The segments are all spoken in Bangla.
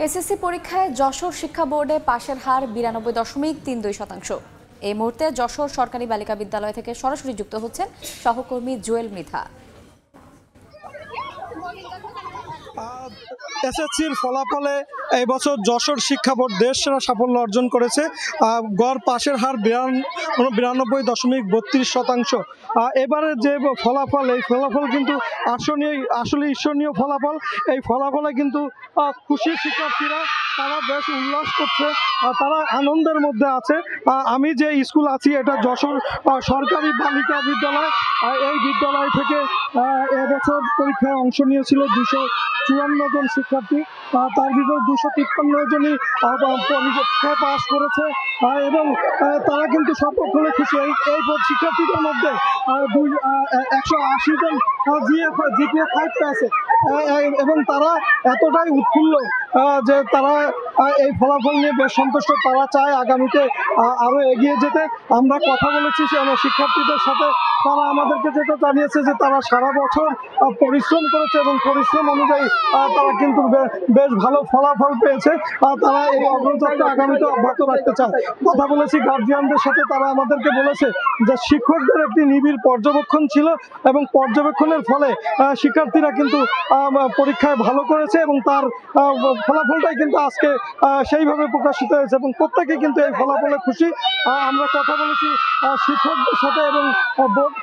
এসএসসি পরীক্ষায় যশোর শিক্ষা বোর্ডে পাশের হার 92.32%। এই মুহূর্তে যশোর সরকারি বালিকা বিদ্যালয় থেকে সরাসরি যুক্ত হচ্ছেন সহকর্মী জুয়েল মৃধা। এসএসসির ফলাফলে এই বছর যশোর শিক্ষা বোর্ড দেশসেরা সাফল্য অর্জন করেছে। গড় পাশের হার 92.32%। এবারে যে ফলাফল, এই ফলাফল কিন্তু আসলে ঈর্ষণীয় ফলাফল। এই ফলাফলে কিন্তু খুশি শিক্ষার্থীরা, তারা বেশ উল্লাস করছে, তারা আনন্দের মধ্যে আছে। আমি যে স্কুল আছি এটা যশোর সরকারি বালিকা বিদ্যালয়। এই বিদ্যালয় থেকে এবছর পরীক্ষায় অংশ নিয়েছিল 254 জন শিক্ষার্থী। তার ভিতরে 253 জনই পরীক্ষায় পাস করেছে এবং তারা কিন্তু সকলে খুশি। এই শিক্ষার্থীদের মধ্যে 180 জন জিপিএ 5 পেয়েছে এবং তারা এতটাই উৎফুল্ল যে তারা এই ফলাফল নিয়ে বেশ সন্তুষ্ট। তারা চায় আগামীতে আরো এগিয়ে যেতে। আমরা কথা বলেছি শিক্ষার্থীদের সাথে, তারা আমাদেরকে যেটা জানিয়েছে যে তারা সারা বছর পরিশ্রম করেছে এবং পরিশ্রম অনুযায়ী তারা কিন্তু বেশ ভালো ফলাফল পেয়েছে। তারা এই অগ্রযাত্রা আগামীতে অব্যাহত রাখতে চায়। কথা বলেছি গার্জিয়ানদের সাথে, তারা আমাদেরকে বলেছে যে শিক্ষকদের একটি নিবিড় পর্যবেক্ষণ ছিল এবং পর্যবেক্ষণের ফলে শিক্ষার্থীরা কিন্তু পরীক্ষায় ভালো করেছে এবং তার ফলাফলটাই কিন্তু আজকে সেইভাবে প্রকাশিত হয়েছে এবং প্রত্যেকে কিন্তু এই ফলাফলে খুশি। আমরা কথা বলেছি শিক্ষকদের সাথে এবং বোর্ড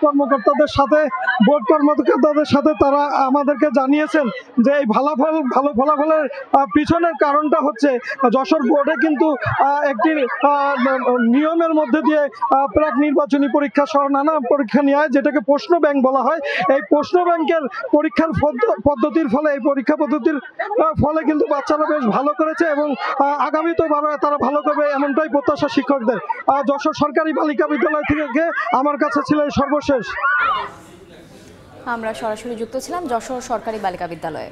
কর্মকর্তাদের সাথে, তারা আমাদেরকে জানিয়েছেন যে এই ভালো ফলাফলের পিছনের কারণটা হচ্ছে যশোর বোর্ডে কিন্তু একটি নিয়মের মধ্যে দিয়ে প্রাক নির্বাচনী পরীক্ষা সহ নানা পরীক্ষা নেওয়া হয়, যেটাকে প্রশ্ন ব্যাংক বলা হয়। এই প্রশ্ন ব্যাংকের পরীক্ষার পদ্ধতির ফলে, এই পরীক্ষা পদ্ধতির ফলে কিন্তু বাচ্চারা বেশ ভালো করেছে এবং আগামীতে তারা ভালো করবে এমনটাই প্রত্যাশা শিক্ষকদের। যশোর সরকারি বালিকা বিদ্যালয় থেকে আমার কাছে ছিলেন সর্বশেষ। আমরা সরাসরি যুক্ত ছিলাম যশোর সরকারি বালিকা বিদ্যালয়ে।